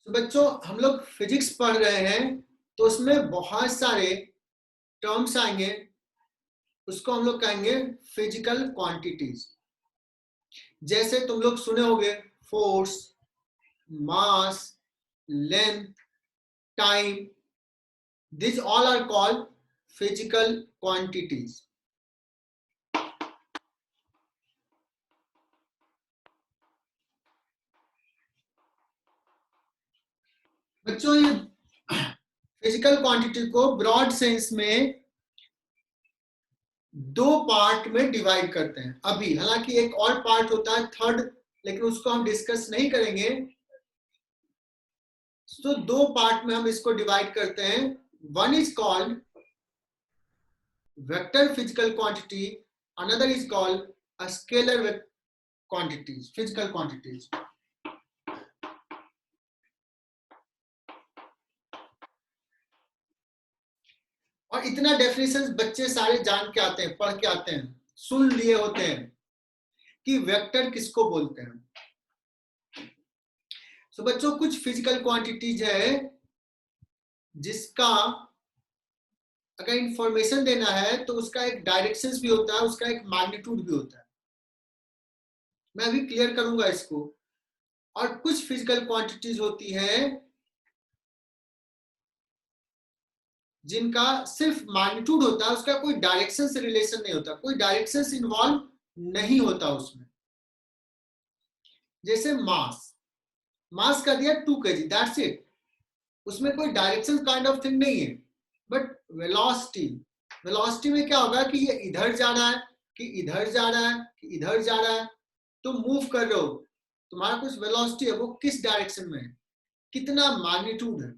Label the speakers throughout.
Speaker 1: तो बच्चों हम लोग फिजिक्स पढ़ रहे हैं, तो उसमें बहुत सारे टर्म्स आएंगे, उसको हम लोग कहेंगे फिजिकल क्वांटिटीज। जैसे तुम लोग सुने होंगे force, mass, length, time, this all are called physical quantities. बच्चों ये फिजिकल क्वांटिटी को ब्रॉड सेंस में दो पार्ट में डिवाइड करते हैं अभी, हालांकि एक और पार्ट होता है थर्ड, लेकिन उसको हम डिस्कस नहीं करेंगे। तो दो पार्ट में हम इसको डिवाइड करते हैं। One is called vector physical quantity, another is called a scalar quantities, physical quantities. और इतना डेफिनेशन बच्चे सारे जान के आते हैं, पढ़ के आते हैं, सुन लिए होते हैं कि वेक्टर किसको बोलते हैं। तो बच्चों कुछ फिजिकल क्वांटिटीज है जिसका अगर इंफॉर्मेशन देना है तो उसका एक डायरेक्शंस भी होता है, उसका एक मैग्नीट्यूड भी होता है। मैं अभी क्लियर करूंगा इसको। और कुछ फिजिकल क्वांटिटीज होती है जिनका सिर्फ मैग्नीट्यूड होता है, उसका कोई डायरेक्शन से रिलेशन नहीं होता, कोई डायरेक्शन से इन्वॉल्व नहीं होता उसमें। जैसे मास, मास का दिया 2 kg, दैट्स इट, उसमें कोई डायरेक्शन काइंड ऑफ थिंग नहीं है। बट वेलोसिटी, वेलोसिटी में क्या होगा कि ये इधर जा रहा है कि इधर जा रहा है कि इधर जा रहा है, तुम मूव कर रहे हो, तुम्हारा कुछ वेलोसिटी है, वो किस डायरेक्शन में है, कितना मैग्नीट्यूड है।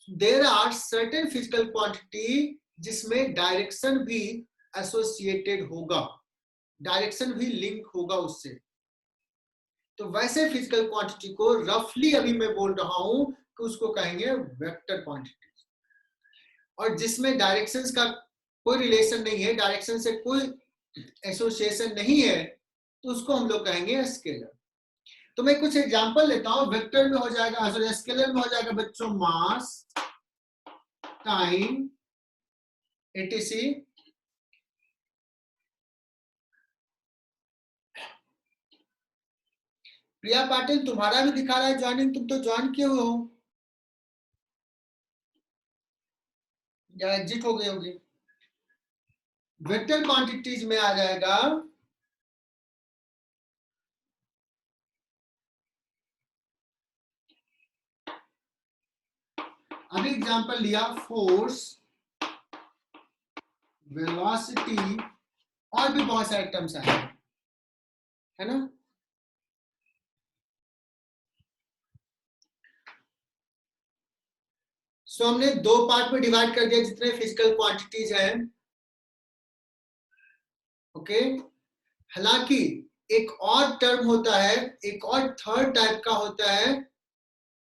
Speaker 1: There are certain physical quantity जिसमें डायरेक्शन भी एसोसिएटेड होगा, डायरेक्शन भी लिंक होगा उससे। तो वैसे फिजिकल क्वांटिटी को रफली अभी मैं बोल रहा हूं कि उसको कहेंगे वेक्टर क्वांटिटी। और जिसमें डायरेक्शंस का कोई रिलेशन नहीं है, डायरेक्शन से कोई एसोसिएशन नहीं है, तो उसको हम लोग कहेंगे स्केलर। तो मैं कुछ एग्जांपल लेता हूं। वेक्टर में हो जाएगा, सॉरी स्केलर में हो जाएगा बच्चों मास, टाइम, एटीसी। प्रिया पाटिल तुम्हारा भी दिखा रहा है ज्वाइनिंग, तुम तो ज्वाइन किए हुए हो या एग्जिट हो गए होगे। वेक्टर क्वांटिटीज में आ जाएगा अभी एग्जांपल लिया फोर्स, वेलोसिटी, और भी बहुत सारे टर्म्स आए है ना। सो हमने दो पार्ट में डिवाइड कर दिया जितने फिजिकल क्वांटिटीज हैं। ओके, हालांकि एक और टर्म होता है, एक और थर्ड टाइप का होता है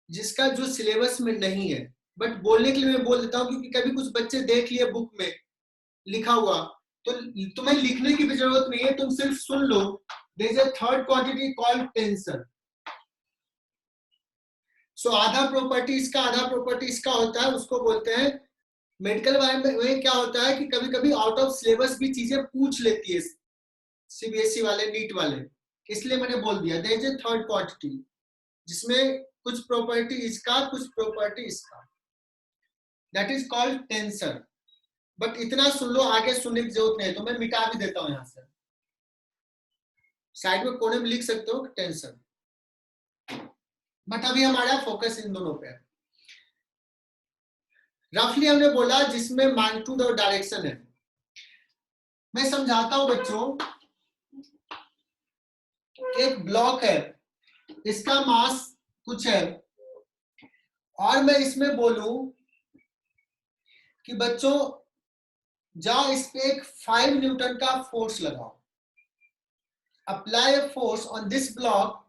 Speaker 1: जिसका जो सिलेबस में नहीं है, बट बोलने के लिए मैं बोल देता हूं क्योंकि कभी कुछ बच्चे देख लिए बुक में लिखा हुआ, तो तुम्हें लिखने की भी जरूरत नहीं है, तुम सिर्फ सुन लो। There is a third quantity called tensor. So आधा प्रॉपर्टी इसका, आधा प्रॉपर्टी इसका होता है, उसको बोलते हैं। मेडिकल में क्या होता है कि कभी कभी आउट ऑफ सिलेबस भी चीजें पूछ लेती है सीबीएसई वाले, नीट वाले, इसलिए मैंने बोल दिया there is a third quantity जिसमें कुछ प्रॉपर्टी इसका, कुछ प्रॉपर्टी इसका, that is called tensor. But इतना सुन लो, आगे सुनने की जरूरत नहीं है, तो मैं मिटा भी देता हूं यहां से, साइड में कोने में लिख सकते हो टेंसर। बट अभी हमारा फोकस इन दोनों पे है। रफली हमने बोला जिसमें मैग्नीट्यूड और डायरेक्शन है। मैं समझाता हूं बच्चों। एक ब्लॉक है, इसका मास कुछ है, और मैं इसमें बोलूं कि बच्चों जाओ इस पे एक 5 न्यूटन का फोर्स लगाओ, apply a force on this block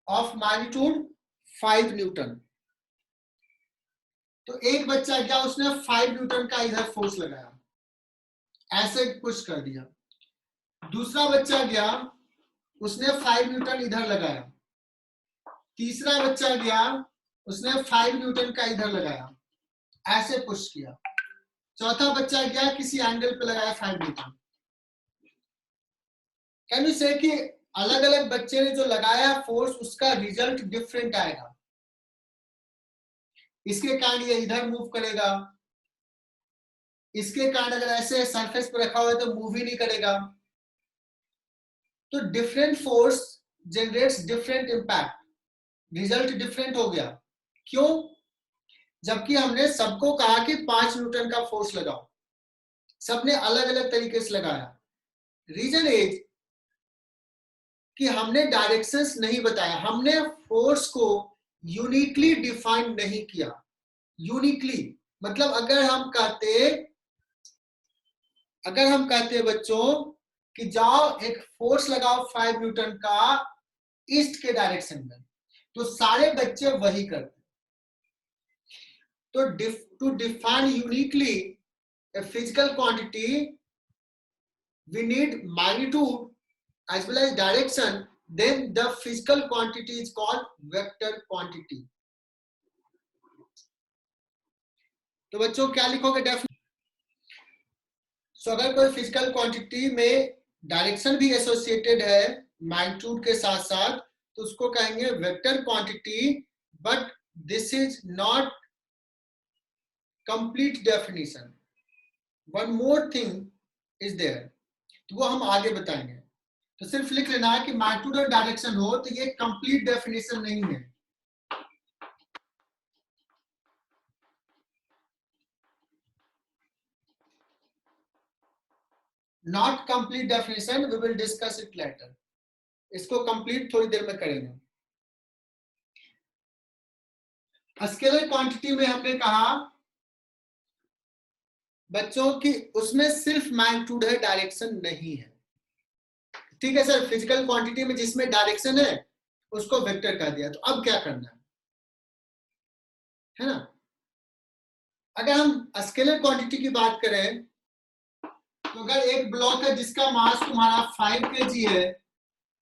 Speaker 1: of magnitude 5 Newton. तो एक बच्चा गया, उसने 5 न्यूटन का इधर फोर्स लगाया, ऐसे पुश कर दिया। दूसरा बच्चा गया, उसने 5 न्यूटन इधर लगाया। तीसरा बच्चा गया, उसने 5 न्यूटन का इधर लगाया, ऐसे पुश किया। चौथा बच्चा गया किसी एंगल पे लगाया 5 न्यूटन। कैन यू से कि अलग अलग बच्चे ने जो लगाया फोर्स उसका रिजल्ट डिफरेंट आएगा। इसके कारण ये इधर मूव करेगा, इसके कारण अगर ऐसे सरफेस पर रखा हुआ है तो मूव ही नहीं करेगा। तो different force generates different impact, result different हो गया। क्यों? जबकि हमने सबको कहा कि 5 न्यूटन का फोर्स लगाओ, सबने अलग अलग तरीके से लगाया। रीजन इज कि हमने डायरेक्शंस नहीं बताया, हमने फोर्स को यूनिकली डिफाइन नहीं किया। यूनिकली मतलब अगर हम कहते बच्चों कि जाओ एक फोर्स लगाओ 5 न्यूटन का ईस्ट के डायरेक्शन में, तो सारे बच्चे वही करते। तो to define uniquely a physical quantity we need magnitude as well as direction, then the physical quantity is called vector quantity. तो बच्चों क्या लिखोगे? सो अगर कोई फिजिकल क्वांटिटी में डायरेक्शन भी एसोसिएटेड है मैग्नीट्यूड के साथ साथ, तो उसको कहेंगे vector quantity. But this is not complete definition, one more thing is there, तो वो हम आगे बताएंगे। तो सिर्फ लिख लेना है कि मैग्नीट्यूड और डायरेक्शन हो, तो ये कंप्लीट डेफिनेशन नहीं है। Not complete definition, we will discuss it later. इसको कंप्लीट थोड़ी देर में करेंगे। स्केलर क्वांटिटी में हमने कहा बच्चों की उसमें सिर्फ मैग्नीट्यूड है, डायरेक्शन नहीं है। ठीक है सर, फिजिकल क्वांटिटी में जिसमें डायरेक्शन है उसको वेक्टर कह दिया। तो अब क्या करना है ना? अगर हम स्केलर क्वांटिटी की बात करें तो अगर एक ब्लॉक है जिसका मास तुम्हारा 5 kg है,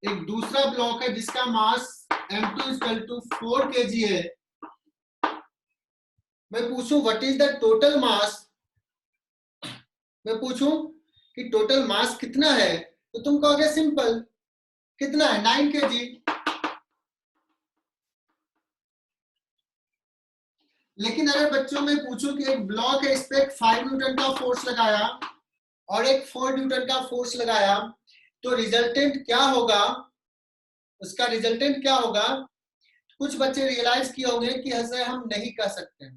Speaker 1: एक दूसरा ब्लॉक है जिसका मास m2 = 4 kg है, मैं पूछूं what is the total mass, मैं पूछूं कि टोटल मास कितना है, तो तुम कहोगे सिंपल, कितना है? 9 kg। लेकिन अगर बच्चों में पूछूं कि एक ब्लॉक है, इस पे 5 न्यूटन का फोर्स लगाया और एक 4 न्यूटन का फोर्स लगाया, तो रिजल्टेंट क्या होगा? उसका रिजल्टेंट क्या होगा? कुछ बच्चे रियलाइज किए होंगे कि ऐसे हम नहीं कह सकते।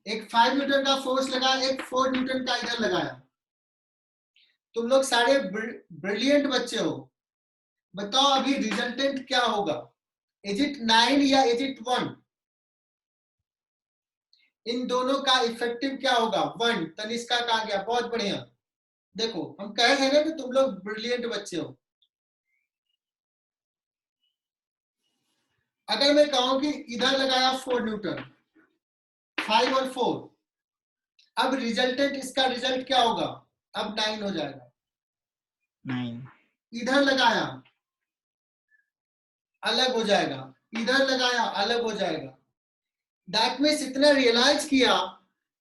Speaker 1: एक 5 न्यूटन का फोर्स लगाया, एक 4 न्यूटन का इधर लगाया। तुम लोग सारे ब्रिलियंट बच्चे हो, बताओ अभी रिजल्टेंट क्या होगा? इज इट 9 या इज इट 1? इन दोनों का इफेक्टिव क्या होगा? 1। तनिष्का कहा गया, बहुत बढ़िया। देखो हम कह रहे हैं कि तुम लोग ब्रिलियंट बच्चे हो। अगर मैं कहूं कि इधर लगाया 4 न्यूटन, 5 और 4, अब रिजल्टेंट इसका रिजल्ट क्या होगा? अब 9 हो जाएगा।
Speaker 2: 9
Speaker 1: इधर लगाया अलग हो जाएगा, इधर लगाया अलग हो जाएगा। दैट मीन्स इतना रियलाइज किया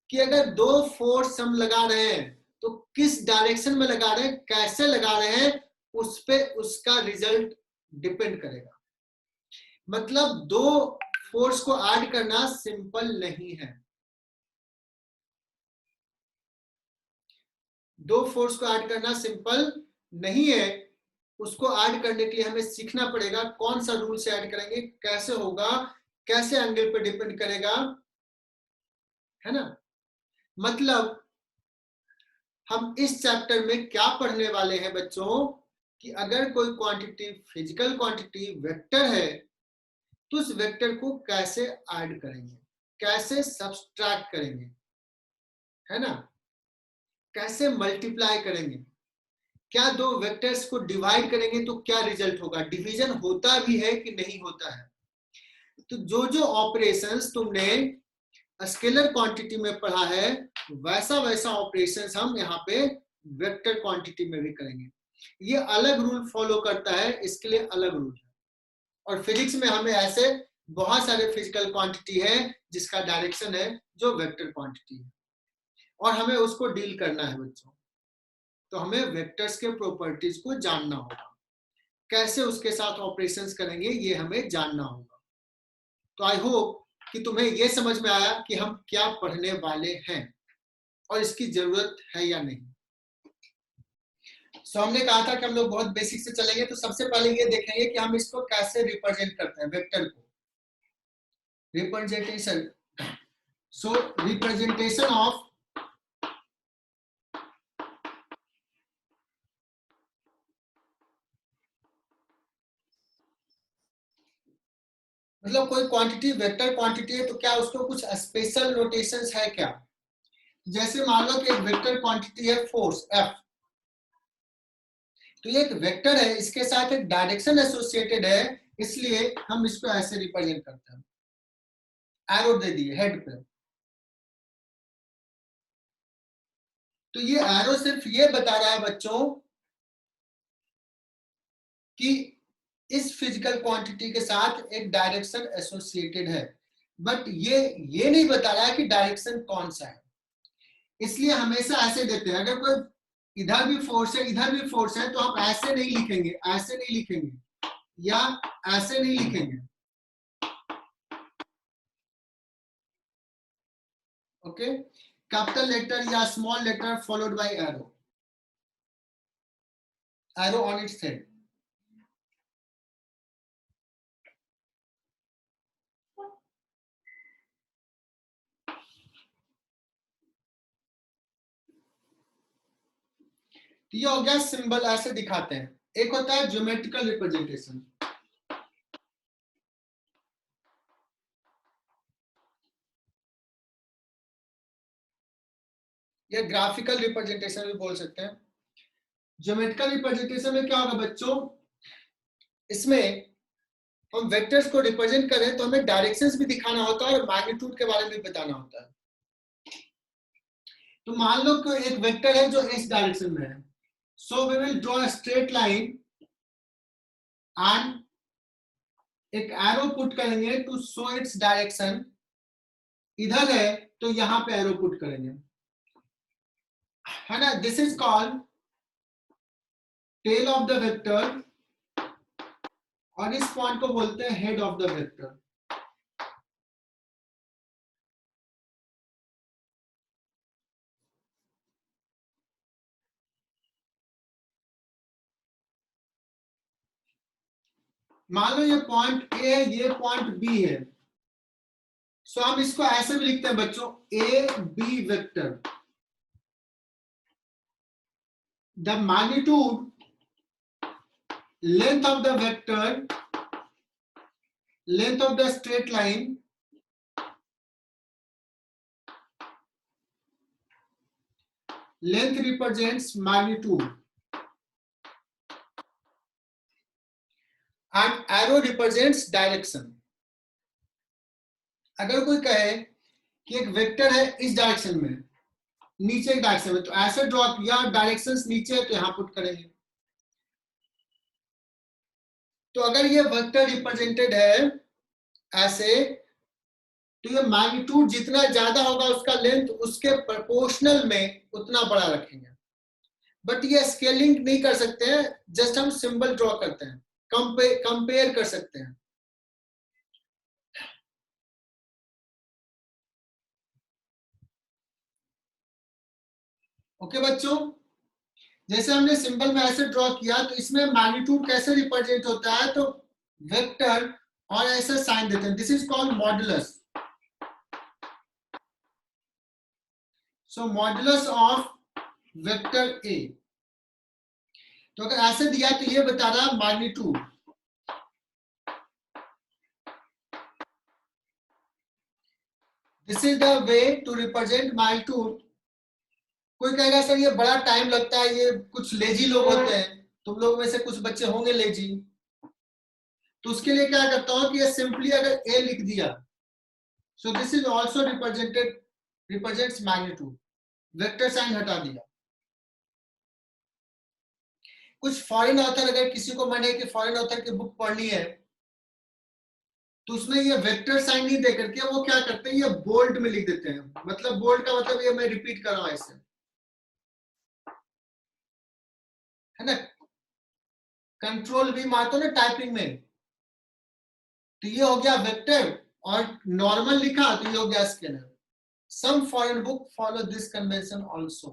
Speaker 1: कि अगर दो फोर्स हम लगा रहे हैं तो किस डायरेक्शन में लगा रहे हैं, कैसे लगा रहे हैं, उस पे उसका रिजल्ट डिपेंड करेगा। मतलब दो फोर्स को ऐड करना सिंपल नहीं है। दो फोर्स को ऐड करना सिंपल नहीं है। उसको ऐड करने के लिए हमें सीखना पड़ेगा कौन सा रूल से ऐड करेंगे, कैसे होगा, कैसे एंगल पे डिपेंड करेगा, है ना? मतलब हम इस चैप्टर में क्या पढ़ने वाले हैं बच्चों कि अगर कोई क्वांटिटी फिजिकल क्वांटिटी वेक्टर है तो उस वेक्टर को कैसे ऐड करेंगे, कैसे सब्सट्रैक्ट करेंगे, है ना? कैसे मल्टीप्लाई करेंगे, क्या दो वेक्टर्स को डिवाइड करेंगे तो क्या रिजल्ट होगा, डिवीजन होता भी है कि नहीं होता है। तो जो जो ऑपरेशंस तुमने स्केलर क्वांटिटी में पढ़ा है वैसा वैसा ऑपरेशंस हम यहाँ पे वेक्टर क्वांटिटी में भी करेंगे। ये अलग रूल फॉलो करता है, इसके लिए अलग रूल है। और फिजिक्स में हमें ऐसे बहुत सारे फिजिकल क्वांटिटी है जिसका डायरेक्शन है जो वेक्टर क्वांटिटी है, और हमें उसको डील करना है बच्चों। तो हमें वेक्टर्स के प्रॉपर्टीज को जानना होगा, कैसे उसके साथ ऑपरेशंस करेंगे ये हमें जानना होगा। तो आई होप कि तुम्हें ये समझ में आया कि हम क्या पढ़ने वाले हैं और इसकी जरूरत है या नहीं। सो हमने कहा था कि हम लोग बहुत बेसिक से चलेंगे। तो सबसे पहले ये देखेंगे कि हम इसको कैसे रिप्रेजेंट करते हैं, वेक्टर को। रिप्रेजेंटेशन, सो रिप्रेजेंटेशन ऑफ मतलब कोई क्वांटिटी वेक्टर क्वांटिटी है तो क्या उसको कुछ स्पेशल नोटेशंस है क्या? जैसे मान लो कि एक वेक्टर क्वांटिटी है फोर्स एफ, तो ये एक वेक्टर है, इसके साथ एक डायरेक्शन एसोसिएटेड है, इसलिए हम इसको ऐसे रिप्रेजेंट करते हैं, एरो दे दिए हेड पे। तो ये एरो सिर्फ ये बता रहा है बच्चों कि इस फिजिकल क्वांटिटी के साथ एक डायरेक्शन एसोसिएटेड है, बट ये नहीं बता रहा है कि डायरेक्शन कौन सा है। इसलिए हमेशा ऐसे देते हैं, अगर कोई इधर भी फोर्स है इधर भी फोर्स है तो हम ऐसे नहीं लिखेंगे, ऐसे नहीं लिखेंगे या ऐसे नहीं लिखेंगे। ओके, कैपिटल लेटर या small letter followed by arrow, arrow on its head. ये हो गया सिंबल, ऐसे दिखाते हैं। एक होता है ज्योमेट्रिकल रिप्रेजेंटेशन, या ग्राफिकल रिप्रेजेंटेशन भी बोल सकते हैं। ज्योमेट्रिकल रिप्रेजेंटेशन में क्या होगा बच्चों, इसमें हम वेक्टर्स को रिप्रेजेंट करें तो हमें डायरेक्शंस भी दिखाना होता है और मैग्नीट्यूड के बारे में भी बताना होता है। तो मान लो कि एक वेक्टर है जो इस डायरेक्शन में है, so we will draw a straight line and एक एरो पुट करेंगे टू शो इट्स डायरेक्शन। इधर है तो यहां पे एरो पुट करेंगे, है ना। This is called tail of the vector, और इस पॉइंट को बोलते हैं हेड ऑफ द वेक्टर। मान लो ये पॉइंट ए है, ये पॉइंट बी है, सो हम इसको ऐसे भी लिखते हैं बच्चों, A B vector. The magnitude length of the vector, length of the straight line, length represents magnitude and arrow represents direction। अगर कोई कहे कि एक वेक्टर है इस डायरेक्शन में, नीचे एक डायरेक्शन में, तो ऐसे ड्रॉ किया, डायरेक्शंस नीचे है तो यहां पुट करेंगे। तो अगर ये वेक्टर रिप्रेजेंटेड है ऐसे, तो ये मैग्नीट्यूड जितना ज्यादा होगा उसका लेंथ उसके प्रोपोर्शनल में उतना बड़ा रखेंगे। बट ये स्केलिंग नहीं कर सकते हैं, जस्ट हम सिंबल ड्रॉ करते हैं, कंपेयर कर सकते हैं। ओके बच्चों, जैसे हमने सिंबल में ऐसे ड्रॉ किया, तो इसमें मैग्नीट्यूड कैसे रिप्रेजेंट होता है, तो वेक्टर और ऐसे साइन देते हैं, this is called modulus. So modulus of vector A, तो अगर ऐसे दिया तो ये बता रहा है magnitude. This is the way to represent magnitude. कोई कहेगा सर ये बड़ा टाइम लगता है, ये कुछ लेजी लोग होते हैं, तुम लोग में से कुछ बच्चे होंगे लेजी, तो उसके लिए क्या करता हूं कि ये सिंपली अगर ए लिख दिया, so this is also represents magnitude, vector sign हटा दिया। कुछ फॉरेन ऑथर, अगर किसी को मन है कि फॉरेन ऑथर की बुक पढ़नी है, तो उसमें ये वेक्टर साइन नहीं दे करके वो क्या करते हैं, ये बोल्ड में लिख देते हैं। मतलब बोल्ड का मतलब ये मैं रिपीट कर रहा हूं ऐसे, है ना, कंट्रोल भी मारते हो ना टाइपिंग में, तो ये हो गया वेक्टर, और नॉर्मल लिखा तो ये हो गया scalar. Some foreign book follow this convention also.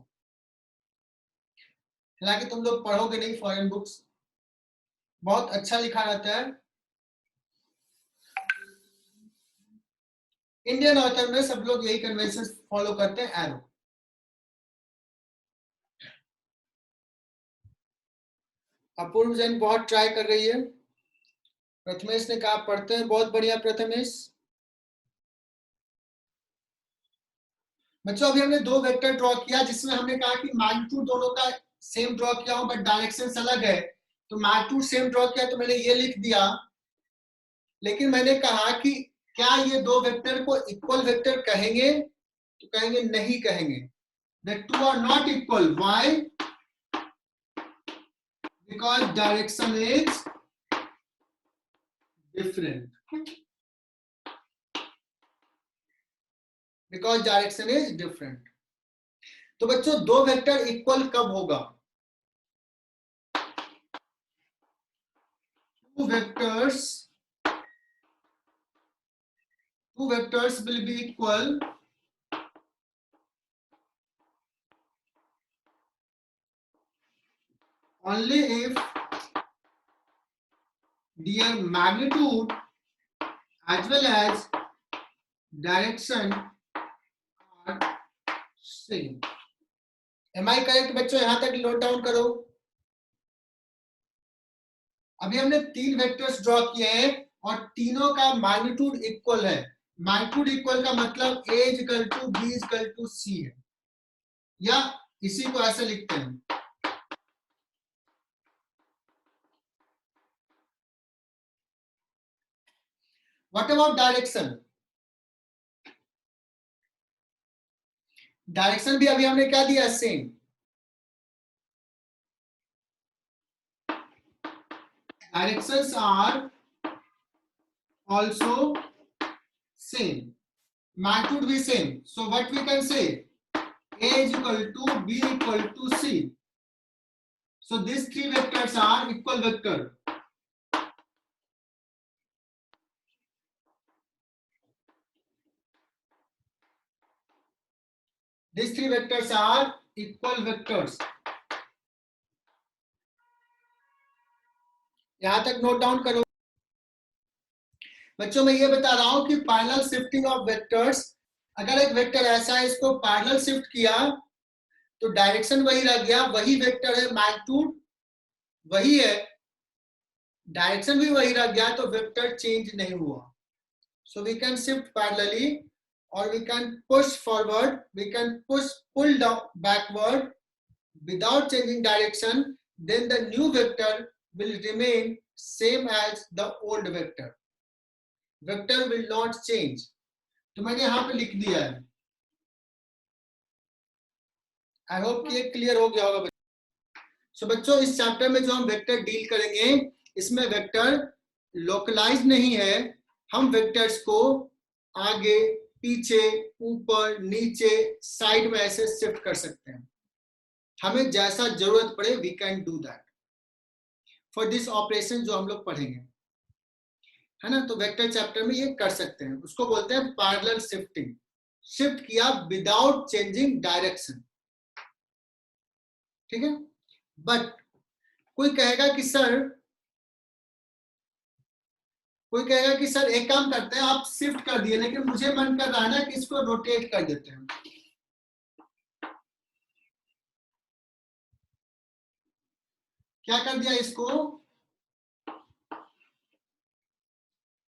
Speaker 1: हालांकि तुम लोग पढ़ोगे नहीं फॉरेन बुक्स, बहुत अच्छा लिखा रहता है। इंडियन ऑथर में सब लोग यही कन्वेंशन फॉलो करते हैं, एरो। अपूर्व जैन बहुत ट्राई कर रही है। प्रथमेश ने कहा पढ़ते हैं, बहुत बढ़िया प्रथमेश। बच्चों अभी हमने दो वेक्टर ड्रॉ किया जिसमें हमने कहा कि मैग्नीट्यूड दोनों का सेम ड्रॉ किया हूं बट डायरेक्शंस अलग है। तो मैग्नीट्यूड सेम ड्रॉ किया तो मैंने ये लिख दिया, लेकिन मैंने कहा कि क्या ये दो वेक्टर को इक्वल वेक्टर कहेंगे, तो कहेंगे नहीं कहेंगे। The two are not equal. Why? Because direction is different. Because direction is different. तो बच्चों दो वेक्टर इक्वल कब होगा? Two vectors will be equal only if their magnitude as well as direction are same. Am I correct बच्चों? यहां तक note down करो। अभी हमने तीन वेक्टर्स ड्रॉ किए हैं और तीनों का मैग्नीट्यूड इक्वल है। मैग्नीट्यूड इक्वल का मतलब A equal to B equal to C है, या इसी को ऐसे लिखते हैं। What about direction? डायरेक्शन भी अभी हमने क्या दिया, same. Directions are also same, magnitude भी same. So what we can say, A is equal to B equal to C. So these three vectors are equal vector. These three vectors are equal vectors. यहां तक note down करो बच्चों। मैं ये बता रहा हूं कि पैरेलल शिफ्टिंग ऑफ वेक्टर्स, अगर एक वेक्टर ऐसा है इसको पैरेलल शिफ्ट किया तो डायरेक्शन वही रह गया, वही वेक्टर है, मैग्नीट्यूड वही है, डायरेक्शन भी वही रह गया, तो वेक्टर चेंज नहीं हुआ। So we can shift parallelly और we can push forward, we can pull down backward without changing direction, then the new vector will remain same as the old vector. Vector will not change. तो मैंने यहां पे लिख दिया है। I hope कि ये क्लियर हो गया होगा। सो बच्चों इस चैप्टर में जो हम वेक्टर डील करेंगे, इसमें वेक्टर लोकलाइज नहीं है। हम वेक्टर्स को आगे पीछे ऊपर नीचे साइड में ऐसे शिफ्ट कर सकते हैं, हमें जैसा जरूरत पड़े we can do that for this operation जो हम लोग पढ़ेंगे, है ना। तो वेक्टर चैप्टर में ये कर सकते हैं, उसको बोलते हैं पैरेलल शिफ्टिंग। शिफ्ट किया विदाउट चेंजिंग डायरेक्शन, ठीक है। बट कोई कहेगा कि सर एक काम करते हैं, आप शिफ्ट कर दिए लेकिन मुझे मन कर रहा है ना कि इसको रोटेट कर देते हैं। क्या कर दिया, इसको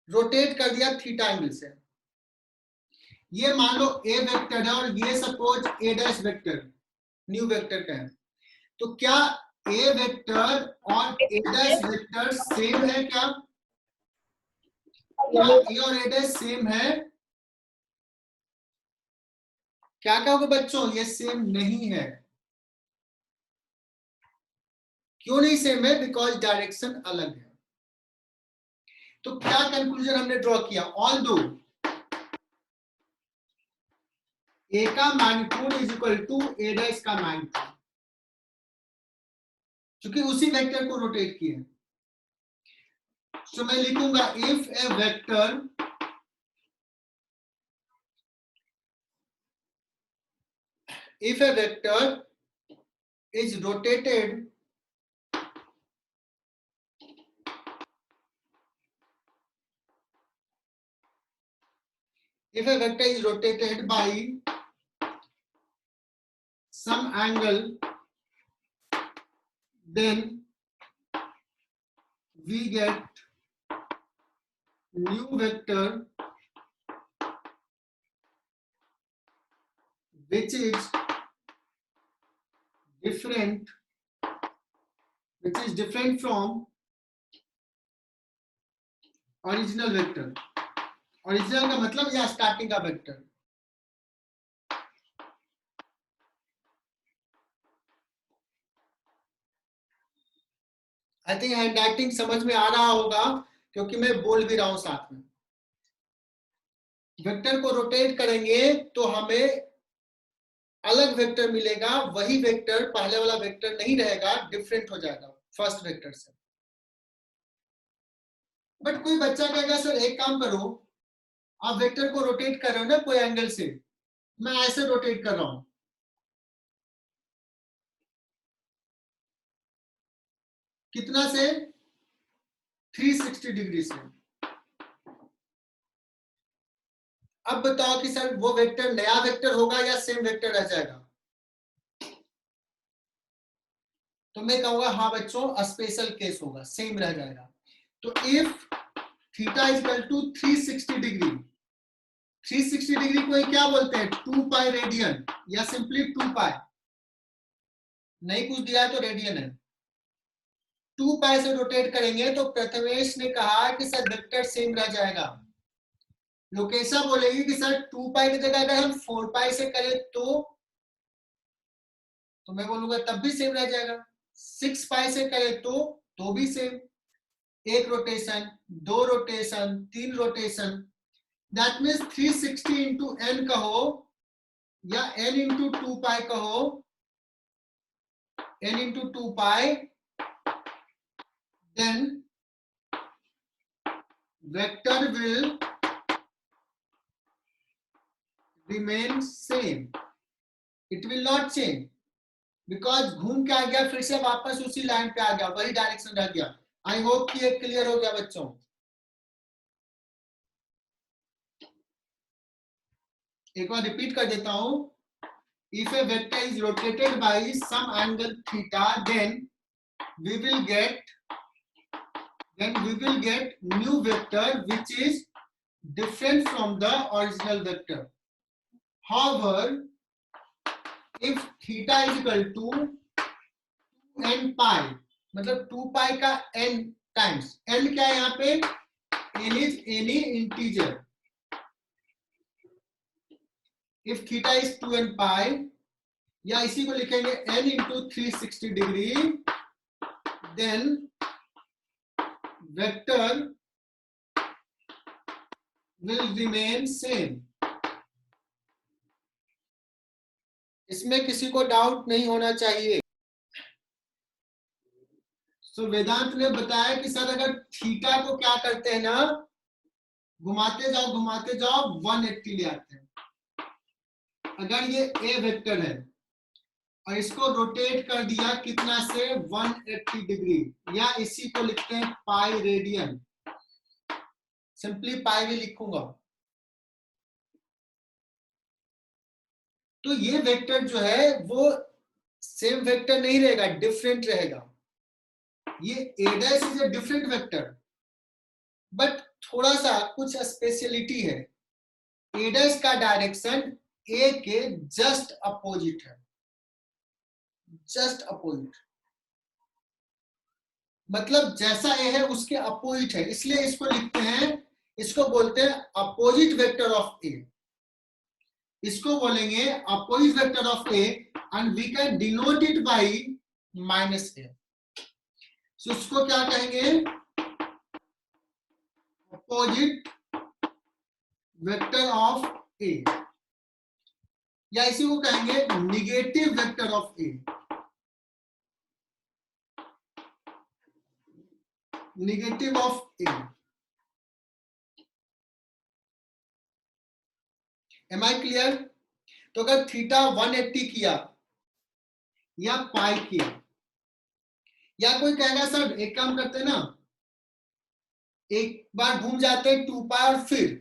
Speaker 1: रोटेट कर दिया थीटा एंगल से। ये मान लो ए वेक्टर है और ये सपोज ए डैश वेक्टर न्यू वेक्टर का है, तो क्या ए वेक्टर और ए डैश वेक्टर सेम है? क्या ए और ए डैश सेम है? क्या कहोगे बच्चों, ये सेम नहीं है। क्यों नहीं सेम है? बिकॉज डायरेक्शन अलग है। तो क्या कंक्लूजन हमने ड्रॉ किया? ऑल्दो ए का magnitude is equal to A dash का मैग्नीट्यूड, क्योंकि उसी वेक्टर को रोटेट किया है। तो मैं लिखूंगा if a vector is rotated by some angle, then we get new vector which is different from original vector. Original का मतलब या स्टार्टिंग का vector. I think hand writing समझ में आ रहा होगा, क्योंकि मैं बोल भी रहा हूं साथ में। वेक्टर को रोटेट करेंगे तो हमें अलग वेक्टर मिलेगा, वही वेक्टर पहले वाला वेक्टर नहीं रहेगा, डिफरेंट हो जाएगा फर्स्ट वेक्टर से। बट कोई बच्चा कहेगा सर एक काम करो, आप वेक्टर को रोटेट कर रहे हो ना कोई एंगल से, मैं ऐसे रोटेट कर रहा हूं, कितना से? 360 डिग्री से। अब बताओ कि सर वो वेक्टर नया वेक्टर होगा या सेम वेक्टर रह जाएगा? तो मैं कहूंगा हाँ बच्चों, स्पेशल केस होगा, सेम रह जाएगा। तो if theta is equal to 360 degree, 360 degree को क्या बोलते हैं? 2 पाई रेडियन या सिंपली 2 पाई, नहीं कुछ दिया है तो रेडियन है। 2 पाई से रोटेट करेंगे तो प्रथमेश ने कहा कि सर वेक्टर सेम रह जाएगा। लोकेशा बोलेगी कि सर 2 पाई की जगह अगर हम 4 पाई से करें तो मैं बोलूंगा तब भी सेम रह जाएगा। 6 पाई से करें तो भी सेम। एक rotation, 2 rotation, 3 rotation, that means 360 into n कहो या n इंटू 2 पाई कहो, n into 2 pi, then vector will remain same, it will not change, because घूम के आ गया, फिर से वापस उसी लाइन पे आ गया, वही डायरेक्शन रह गया। आई होप कि ये क्लियर हो गया बच्चों। एक बार रिपीट कर देता हूं, if a vector is rotated by some angle theta, then we will get new vector which is different from the original vector. However, if theta is equal to n pi, मतलब 2 पाई का n times, n क्या है यहाँ पे? n is any integer. If theta is 2n pi, या इसी को लिखेंगे n into 360 degree, then vector will remain same. इसमें किसी को डाउट नहीं होना चाहिए। सो वेदांत ने बताया कि सर अगर थीटा को क्या करते हैं ना, घुमाते जाओ 180 ले आते हैं। अगर ये ए वेक्टर है और इसको रोटेट कर दिया कितना से? 180 डिग्री, या इसी को लिखते हैं पाई रेडियन, सिंपली पाई भी लिखूंगा। तो ये वेक्टर जो है वो सेम वेक्टर नहीं रहेगा, डिफरेंट रहेगा। ये a dash is a different vector, but थोड़ा सा कुछ स्पेशलिटी है। a डैश का डायरेक्शन a के जस्ट अपोजिट है, जस्ट अपोजिट, मतलब जैसा a है उसके अपोजिट है, इसलिए इसको लिखते हैं, इसको बोलते हैं अपोजिट वेक्टर ऑफ a। इसको बोलेंगे opposite vector of a and we can denote it by -a। So इसको क्या कहेंगे? अपोजिट वेक्टर ऑफ ए, या इसी को कहेंगे negative vector of A, negative of A. Am I clear? तो अगर थीटा 180 किया या पाई किया, या कोई कहेगा सर एक काम करते हैं ना, एक बार घूम जाते हैं 2 पाई और फिर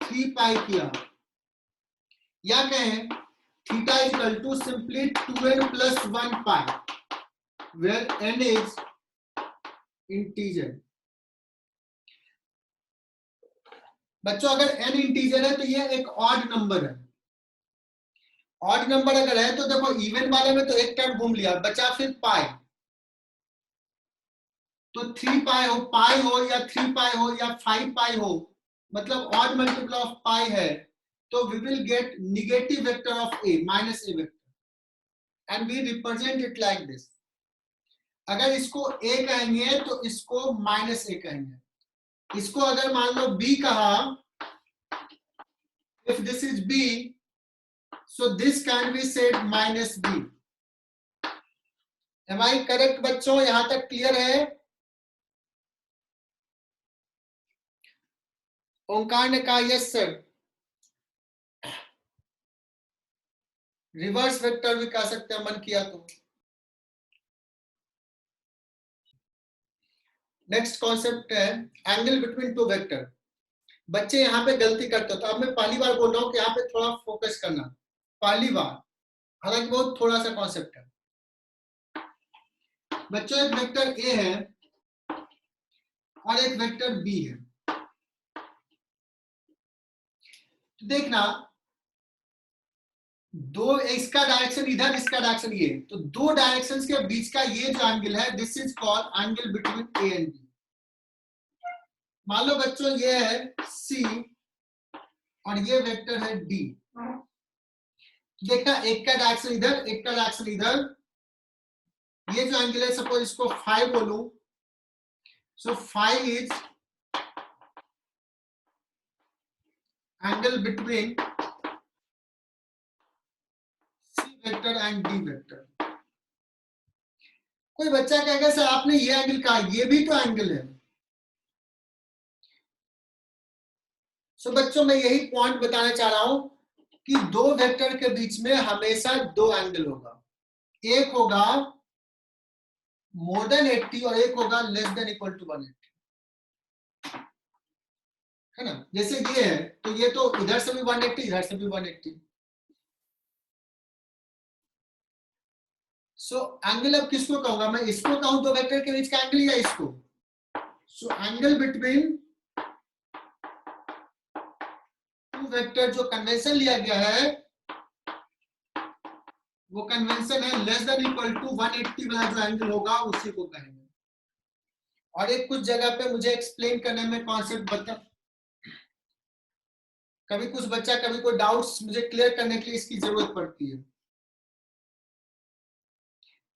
Speaker 1: 3 पाई किया, या कहें theta is equal to simply 2n plus 1 pi where n is integer. बच्चों अगर n इंटीजर है तो ये एक ऑड नंबर है। ऑड नंबर अगर है तो देखो इवन वाले में तो एक टर्म घूम लिया, बचा फिर पाई, तो 3 पाई हो या 3 पाई हो या 5 पाई हो, मतलब ऑड मल्टीपल ऑफ पाई है, तो we will get negative vector of a minus a vector and we represent it like this। अगर इसको a कहेंगे तो इसको माइनस a कहेंगे। इसको अगर मान लो b कहा, if this is b, so this can be said minus b। am I correct बच्चों? यहां तक क्लियर है? ओंकार ने कहा यस सर। रिवर्स वेक्टर भी कह सकते हैं मन किया तो। नेक्स्ट कॉन्सेप्ट है एंगल बिटवीन टू वेक्टर। बच्चे यहाँ पे गलती करते हो, तो अब मैं पहली बार बोल रहा हूँ कि यहाँ पे थोड़ा फोकस करना, पहली बार, हालांकि बहुत थोड़ा सा कॉन्सेप्ट है। बच्चों एक वेक्टर ए है और एक वेक्टर बी है। तो देखना दो, इसका डायरेक्शन इधर, इसका डायरेक्शन ये, तो दो डायरेक्शंस के बीच का ये जो एंगल है, this is called angle between A and B. मान लो बच्चों ये है सी और ये वेक्टर है डी। देखना एक का डायरेक्शन इधर, एक का डायरेक्शन इधर, ये जो एंगल है सपोज इसको 5 बोलूं, so 5 is angle between C vector and D vector. कोई बच्चा कहेगा सर आपने ये एंगल कहा, ये भी तो एंगल है। सो बच्चों मैं यही पॉइंट बताना चाह रहा हूं कि दो वेक्टर के बीच में हमेशा दो एंगल होगा, एक होगा मोर देन 80 और एक होगा लेस देन इक्वल टू 180, है ना? जैसे ये है तो ये तो इधर से भी 180, इधर से भी 180। सो एंगल अब किसको कहूंगा मैं? इसको कहूं दो वेक्टर के बीच का एंगल या इसको? So angle between two vector जो कन्वेंशन लिया गया है वो कन्वेंशन है लेस देन इक्वल टू 180 वाला जो एंगल होगा उसी को कहेंगे। और एक कुछ जगह पे मुझे एक्सप्लेन करने में कॉन्सेप्ट बता, कभी कुछ बच्चा कभी कोई डाउट्स मुझे क्लियर करने के लिए इसकी जरूरत पड़ती है।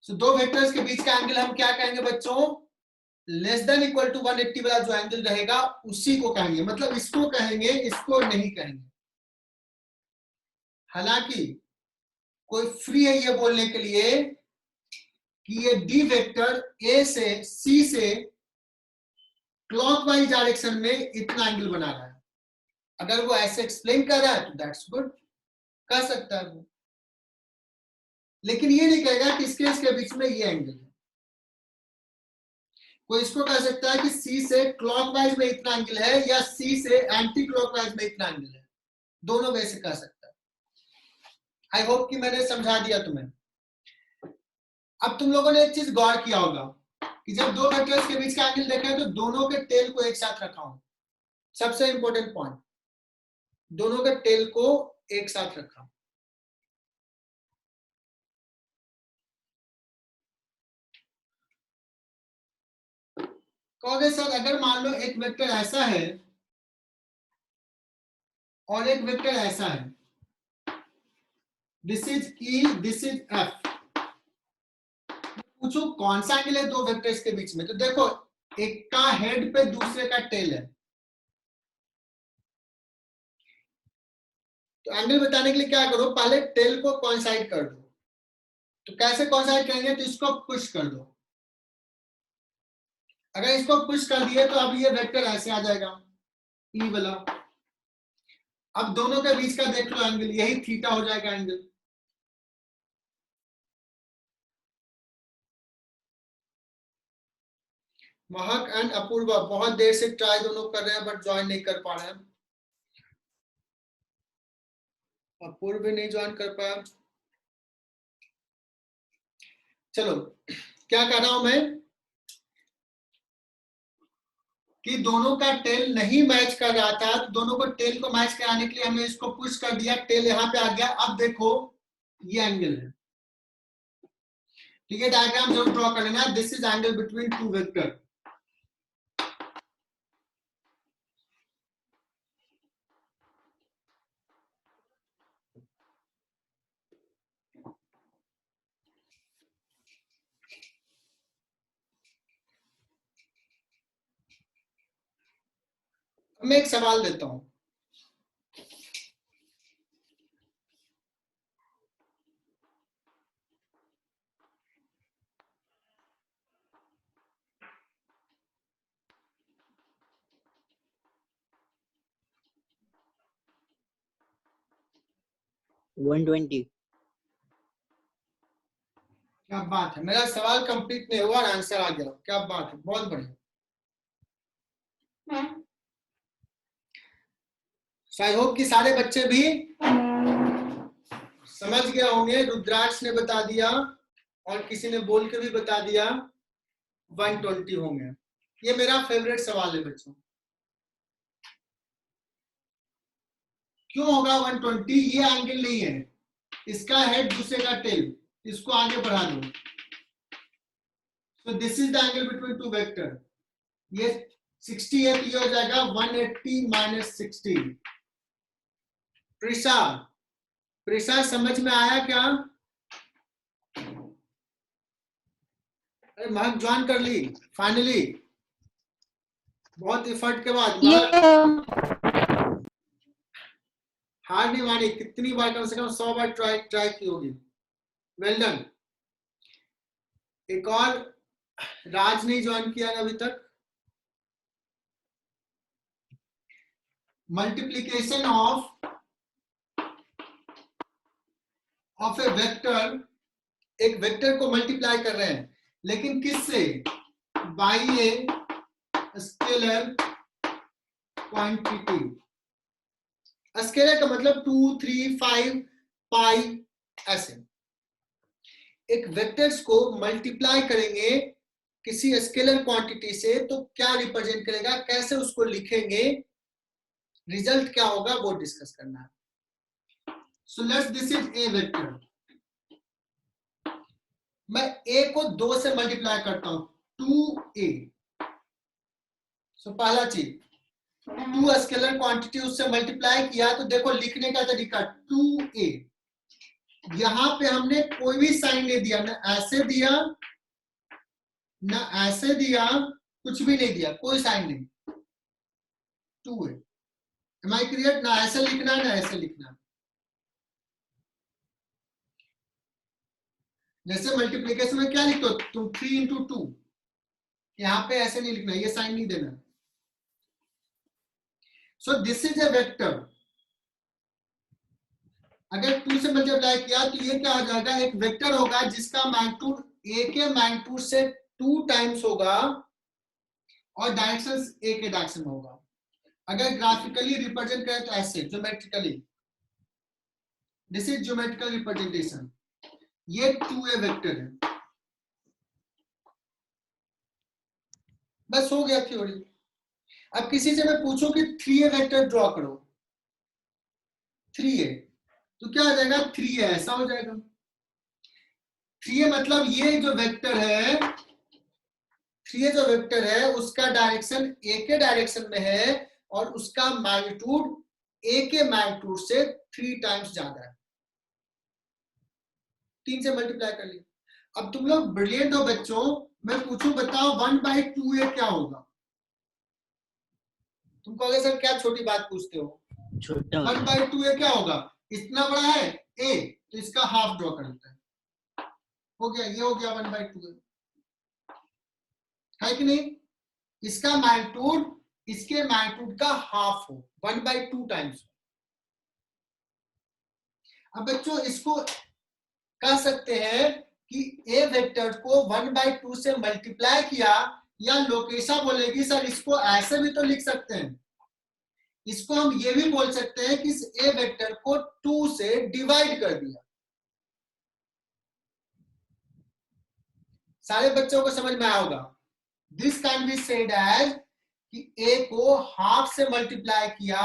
Speaker 1: सो दो वेक्टर्स के बीच का एंगल हम क्या कहेंगे बच्चों? लेस देन इक्वल टू 180 वाला जो एंगल रहेगा उसी को कहेंगे, मतलब इसको कहेंगे, इसको नहीं कहेंगे। हालांकि कोई फ्री है ये बोलने के लिए कि ये डी वेक्टर ए से सी से क्लॉकवाइज डायरेक्शन में इतना एंगल बना रहा है। अगर वो ऐसे एक्सप्लेन कर रहा है तो दैट्स गुड, कर सकता है वो, लेकिन ये नहीं कहेगा कि इसके बीच में ये एंगल है। कोई इसको कह सकता है कि सी से क्लॉकवाइज में इतना एंगल है या सी से एंटी क्लॉकवाइज में इतना एंगल है, दोनों वे से कह सकता है। आई होप कि मैंने समझा दिया तुम्हें। अब तुम लोगों ने एक चीज गौर किया होगा कि जब दो वेक्टर्स के बीच का एंगल देखें तो दोनों के टेल को एक साथ रखा हूं, सबसे इंपॉर्टेंट पॉइंट, दोनों के टेल को एक साथ रखा। कहोगे सर अगर मान लो एक वेक्टर ऐसा है और एक वेक्टर ऐसा है, this is E, this is F, पूछो कौन सा एंगल है दो वेक्टर्स के बीच में? तो देखो एक का हेड पे दूसरे का टेल है, तो एंगल बताने के लिए क्या करो, पहले टेल को कोइंसाइड कर दो। तो कैसे कोइंसाइड करेंगे, तो इसको पुश कर दो। अगर इसको पुश कर दिए तो अब ये वेक्टर ऐसे आ जाएगा, ई वाला। अब दोनों के बीच का देख लो एंगल, यही थीटा हो जाएगा एंगल। महक एंड अपूर्वा बहुत देर से ट्राई दोनों कर रहे हैं बट ज्वाइन नहीं कर पा रहे हैं। अपूर्व भी नहीं ज्वाइन कर पाया। चलो, क्या कह रहा हूं मैं कि दोनों का टेल नहीं मैच कर रहा था, तो दोनों को टेल को मैच कराने के लिए हमने इसको पुश कर दिया, टेल यहां पे आ गया। अब देखो ये एंगल है, ठीक है। डायग्राम जरूर ड्रॉ कर लेना। This is angle between two vector. मैं एक सवाल देता हूं,
Speaker 2: $120.
Speaker 1: क्या बात है, मेरा सवाल कंप्लीट नहीं हुआ, आंसर आ गया, क्या बात है, बहुत बढ़िया। आई होप कि सारे बच्चे भी समझ गए होंगे। रुद्राक्ष ने बता दिया और किसी ने बोल के भी बता दिया 120 होंगे। ये मेरा फेवरेट सवाल है बच्चों। क्यों होगा 120? ये एंगल नहीं है, इसका हेड दूसरे का टेल, इसको आगे बढ़ा दो। So this is the angle between two vector. ये 60 है तो ये हो जाएगा 180 माइनस 60। प्रिशा, प्रिशा समझ में आया क्या? अरे महक ज्वाइन कर ली फाइनली, बहुत एफर्ट के बाद। हार नहीं मानी, कितनी बार, कम से कम 100 बार ट्राई की होगी। Well done. एक और राज नहीं ज्वाइन किया अभी तक। मल्टीप्लीकेशन ऑफ ए वेक्टर, एक वेक्टर को मल्टीप्लाई कर रहे हैं, लेकिन किससे? By a scalar quantity. Scalar का मतलब 2, 3, 5, पाई, ऐसे। एक वेक्टर्स को मल्टीप्लाई करेंगे किसी स्केलर क्वांटिटी से, तो क्या रिप्रेजेंट करेगा, कैसे उसको लिखेंगे, रिजल्ट क्या होगा, वो डिस्कस करना है। So let's, this is a vector. मैं ए को 2 से मल्टीप्लाई करता हूं, 2a। सो पहला चीज, 2 स्केलर क्वांटिटी उससे मल्टीप्लाई किया, तो देखो लिखने का तरीका 2a। यहां पे हमने कोई भी साइन नहीं दिया, ना ऐसे दिया ना ऐसे दिया, कुछ भी नहीं दिया, कोई साइन नहीं, 2a। Am I clear? ना ऐसे लिखना ना ऐसे लिखना। जैसे मल्टीप्लीकेशन में क्या लिखते हो तुम, 3 इंटू 2, यहां पे ऐसे नहीं लिखना, ये साइन नहीं देना। सो दिस इज ए वेक्टर। अगर 2 से मल्टीप्लाई किया तो ये क्या हो जाएगा, एक वेक्टर होगा जिसका मैग्नीट्यूड ए के मैग्नीट्यूड से 2 टाइम्स होगा और डायरेक्शन ए के डायरेक्शन में होगा। अगर ग्राफिकली रिप्रेजेंट करें तो ऐसे, geometrically, this is geometrical representation. ये 2a वेक्टर है। बस हो गया थ्योरी। अब किसी से मैं पूछूं कि 3a वेक्टर ड्रॉ करो, 3a, तो क्या हो जाएगा, 3a ऐसा हो जाएगा। 3a मतलब ये जो वेक्टर है, 3a जो वेक्टर है उसका डायरेक्शन a के डायरेक्शन में है और उसका मैग्नीट्यूड a के मैग्नीट्यूड से 3 टाइम्स ज्यादा है। 3 से मल्टीप्लाई कर लिया। अब तुम लोग ब्रिलियंट हो बच्चों, मैं पूछूं बताओ 1/2a क्या होगा? तुम कहोगे सर क्या छोटी बात पूछते हो,
Speaker 2: छोटा
Speaker 1: 1/2a क्या होगा? इतना बड़ा है ए, तो इसका हाफ ड्रॉ करता है, हो गया, ये हो गया 1/2 है कि नहीं? इसका मैग्नीट्यूड इसके मैग्नीट्यूड का हाफ हो, 1/2 टाइम्स। अब बच्चों इसको कह सकते हैं कि ए वेक्टर को 1/2 से मल्टीप्लाई किया, या लोकेशा बोलेगी सर इसको ऐसे भी तो लिख सकते हैं, इसको हम ये भी बोल सकते हैं कि इस ए वेक्टर को 2 से डिवाइड कर दिया। सारे बच्चों को समझ में आया होगा। This can be said as कि ए को हाफ से मल्टीप्लाई किया,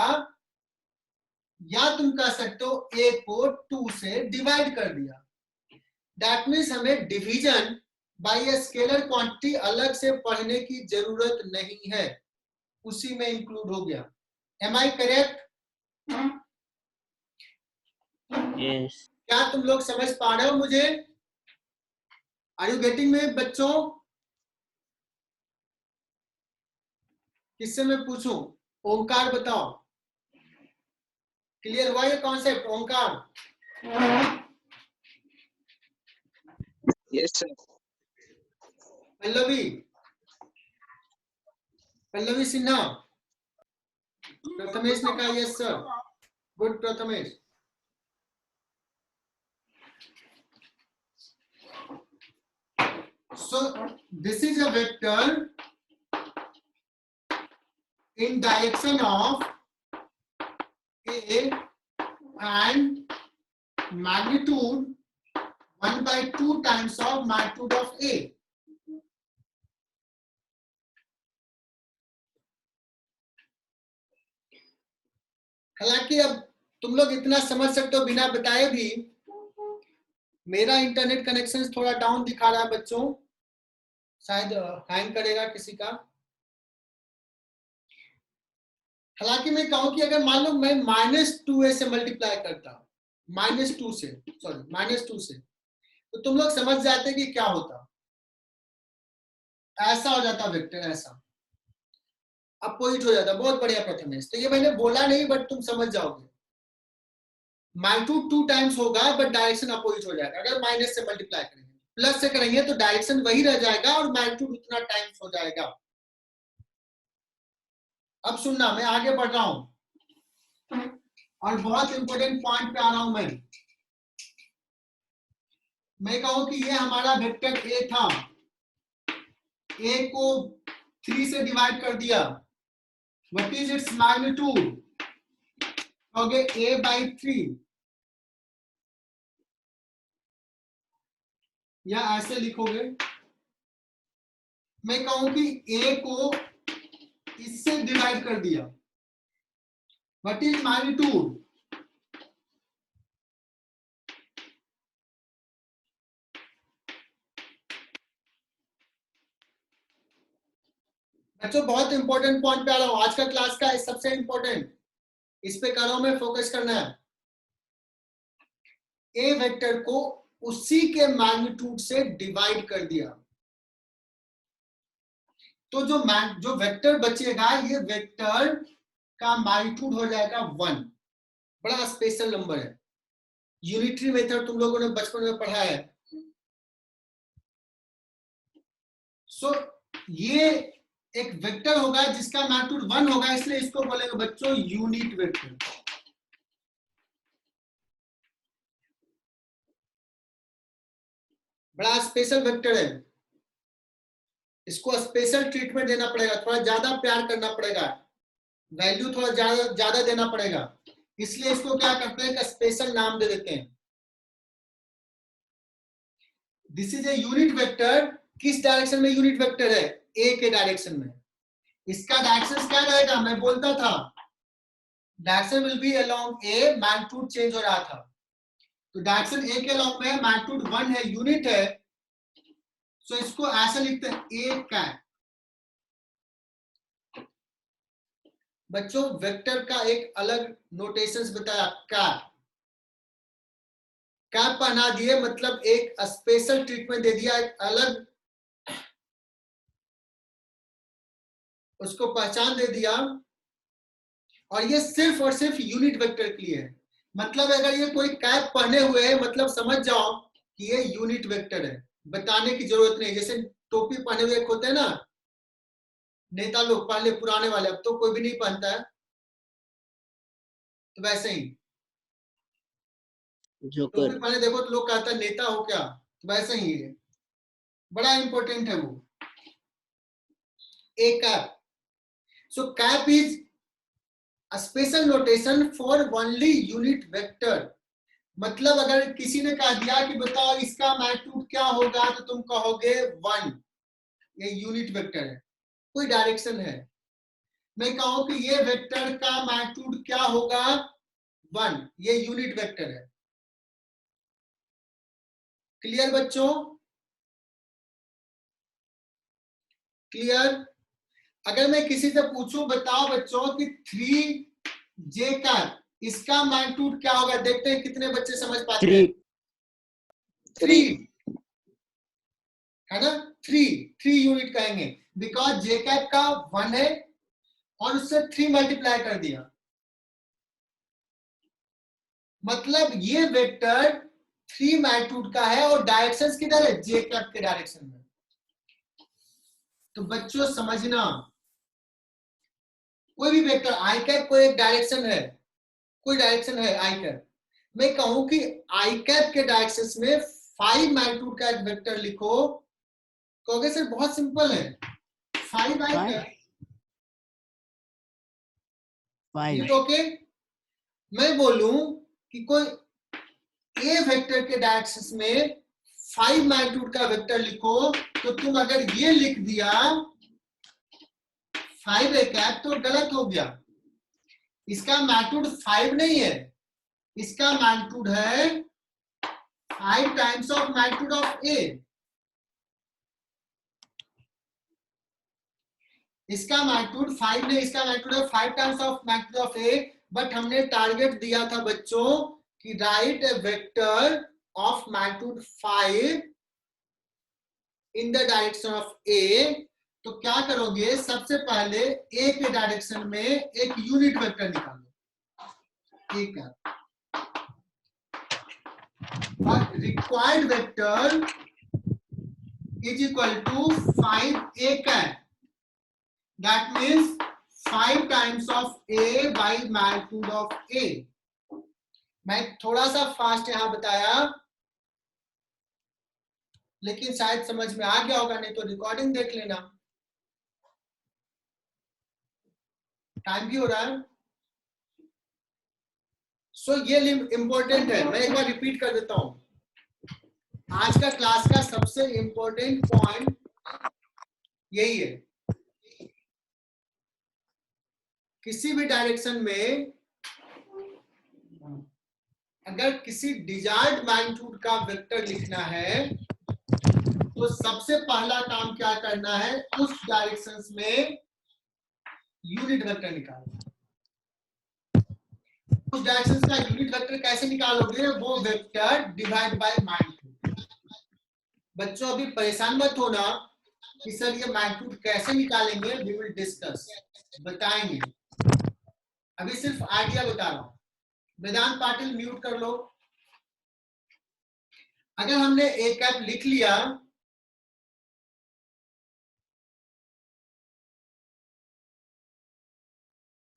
Speaker 1: या तुम कह सकते हो ए को 2 से डिवाइड कर दिया। दैट मीन्स हमें division bye a scalar quantity अलग से पढ़ने की जरूरत नहीं है, उसी में इंक्लूड हो गया। Am I correct?
Speaker 2: Yes.
Speaker 1: क्या तुम लोग समझ पा रहे हो मुझे? आर यू गेटिंग में बच्चों? किससे मैं पूछूं? ओंकार बताओ, क्लियर हुआ ये कॉन्सेप्ट? ओंकार?
Speaker 3: Yes, sir.
Speaker 1: पल्लवी, पल्लवी सिन्हा? प्रथमेश ने कहा yes sir, good Prathamesh. So this is a vector in direction of A and magnitude 1/2 times of magnitude of A. हालांकि अब तुम लोग इतना समझ सकते हो बिना बताए भी। मेरा इंटरनेट कनेक्शन थोड़ा डाउन दिखा रहा है बच्चों, शायद हैंग करेगा किसी का। हालांकि मैं कहूं कि अगर मान लो मैं -2a से मल्टीप्लाई करता हूं, -2 से, सॉरी -2 से, तो तुम लोग समझ जाते कि क्या होता, ऐसा हो जाता वेक्टर, ऐसा अपोजिट हो जाता। बहुत बढ़िया प्रथमेश, तो ये मैंने बोला नहीं बट तुम समझ जाओगे। मैग्नीट्यूड 2 टाइम्स होगा बट डायरेक्शन अपोजिट हो जाएगा। अगर माइनस से मल्टीप्लाई करेंगे, प्लस से करेंगे तो डायरेक्शन वही रह जाएगा और मैग्नीट्यूड उतना टाइम्स हो जाएगा। अब सुनना, मैं आगे बढ़ रहा हूं और बहुत इंपॉर्टेंट पॉइंट पे आ रहा हूं। मैं कहूं कि ये हमारा वेक्टर ए था, ए को 3 से डिवाइड कर दिया, व्हाट इज इट्स मैग्नीट्यूड? कहोगे a/3, या ऐसे लिखोगे। मैं कहूं कि a को इससे डिवाइड कर दिया, व्हाट इज मैग्नीट्यूड? बच्चों बहुत इंपॉर्टेंट पॉइंट पे आ रहा हूं, आज का क्लास का सबसे इंपॉर्टेंट, इस पे कर रहा हूं मैं, फोकस करना है। ए वेक्टर को उसी के मैग्नीट्यूड से डिवाइड कर दिया, तो जो वेक्टर बचेगा, ये वेक्टर का मैग्नीट्यूड हो जाएगा 1। बड़ा स्पेशल नंबर है, यूनिटरी मेथड तुम लोगों ने बचपन में पढ़ा है। सो ये एक वेक्टर होगा जिसका मैग्नीट्यूड 1 होगा, इसलिए इसको बोलेंगे बच्चों यूनिट वेक्टर। बड़ा स्पेशल वेक्टर है, इसको स्पेशल ट्रीटमेंट देना पड़ेगा, थोड़ा ज्यादा प्यार करना पड़ेगा, वैल्यू थोड़ा ज्यादा देना पड़ेगा, इसलिए इसको क्या करते हैं, स्पेशल नाम दे देते हैं। This is a unit vector. किस डायरेक्शन में यूनिट वेक्टर है? ए के डायरेक्शन में। इसका डायरेक्शन क्या रहेगा? मैं बोलता था direction will be along A, magnitude change हो रहा था, तो डायरेक्शन ए के अलोंग में मैग्नीट्यूड 1 है, यूनिट है, सो इसको ऐसा लिखते हैं ए कैप। बच्चों वेक्टर का एक अलग नोटेशंस बताया, कैप, कैप बना दिए, मतलब एक स्पेशल ट्रीटमेंट दे दिया, एक अलग उसको पहचान दे दिया, और ये सिर्फ और सिर्फ यूनिट वेक्टर के लिए है। मतलब अगर ये कोई कैप पहने हुए है मतलब समझ जाओ कि ये यूनिट वेक्टर है, बताने की जरूरत नहीं। जैसे टोपी पहने हुए एक होते हैं ना नेता लोग, पहले पुराने वाले, अब तो कोई भी नहीं पहनता है, तो वैसे ही
Speaker 2: जोकर।
Speaker 1: टोपी पहने देखो तो लोग कहता है नेता हो क्या, तो वैसे ही है, बड़ा इंपॉर्टेंट है वो A cap. So cap is a special notation for only unit vector. मतलब अगर किसी ने कह दिया कि बताओ इसका मैग्नीट्यूड क्या होगा, तो तुम कहोगे 1, ये यूनिट वेक्टर है, कोई डायरेक्शन है। मैं कहूं कि ये वेक्टर का मैग्नीट्यूड क्या होगा 1, ये यूनिट वेक्टर है। क्लियर बच्चों, क्लियर। अगर मैं किसी से पूछूं बताओ बच्चों कि 3j कैप इसका मैग्नीट्यूड क्या होगा, देखते हैं कितने बच्चे समझ पाते हैं। 3 है ना, 3 यूनिट कहेंगे, बिकॉज जे कैप का 1 है और उससे 3 मल्टीप्लाई कर दिया, मतलब ये वेक्टर 3 मैग्नीट्यूड का है और डायरेक्शन किधर है, जे कैप के डायरेक्शन में। तो बच्चों समझना, कोई भी वेक्टर आई कैप कोई एक डायरेक्शन है, कोई डायरेक्शन है आई कैप। मैं कहूं कि आई कैप के डायरेक्शन में 5 मैग्नीट्यूड का एक वेक्टर लिखो, कहोगे सर बहुत सिंपल है, 5 आई कैप, ये तो ओके। मैं बोलूं कि कोई ए वेक्टर के डायरेक्शन में 5 मैग्नीट्यूड का वेक्टर लिखो, तो तुम अगर ये लिख दिया 5 ए कैप तो गलत हो गया, इसका मैग्नीट्यूड 5 नहीं है, इसका मैग्नीट्यूड है 5 times of magnitude of A. इसका मैग्नीट्यूड 5 नहीं, इसका मैग्नीट्यूड है 5 times of magnitude of A. But हमने टारगेट दिया था बच्चों कि write a vector of magnitude 5 in the direction of A. तो क्या करोगे, सबसे पहले ए के डायरेक्शन में एक यूनिट वेक्टर निकालो, ए का required vector is equal to 5a cap, that means 5 times of A by magnitude of A. मैं थोड़ा सा फास्ट यहां बताया, लेकिन शायद समझ में आ गया होगा, नहीं तो रिकॉर्डिंग देख लेना, टाइम भी हो रहा है। सो ये इंपॉर्टेंट है, मैं एक बार रिपीट कर देता हूं। आज का क्लास का सबसे इंपॉर्टेंट पॉइंट यही है, किसी भी डायरेक्शन में अगर किसी डिजायर्ड मैग्नीट्यूड का वेक्टर लिखना है तो सबसे पहला काम क्या करना है, उस डायरेक्शन में यूनिट वेक्टर निकालना। उस डायरेक्शन का यूनिट वेक्टर कैसे निकालोगे, वो वेक्टर डिवाइड बाय मैग्नीट्यूड। बच्चों अभी परेशान मत होना कि सर ये मैग्नीट्यूड कैसे निकालेंगे, वी विल डिस्कस, बताएंगे, अभी सिर्फ आइडिया बता रहा हूं। वेदांत पाटिल म्यूट कर लो। अगर हमने ए कैप लिख लिया,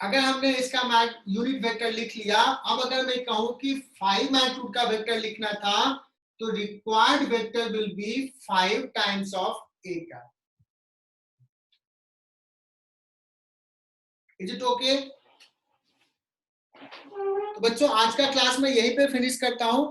Speaker 1: अगर हमने इसका यूनिट वेक्टर लिख लिया, अब अगर मैं कहूं कि 5 मैग्नीट्यूड का वेक्टर लिखना था, तो required vector will be 5 times of A का। Is it okay? तो बच्चों आज का क्लास मैं यहीं पे फिनिश करता हूं।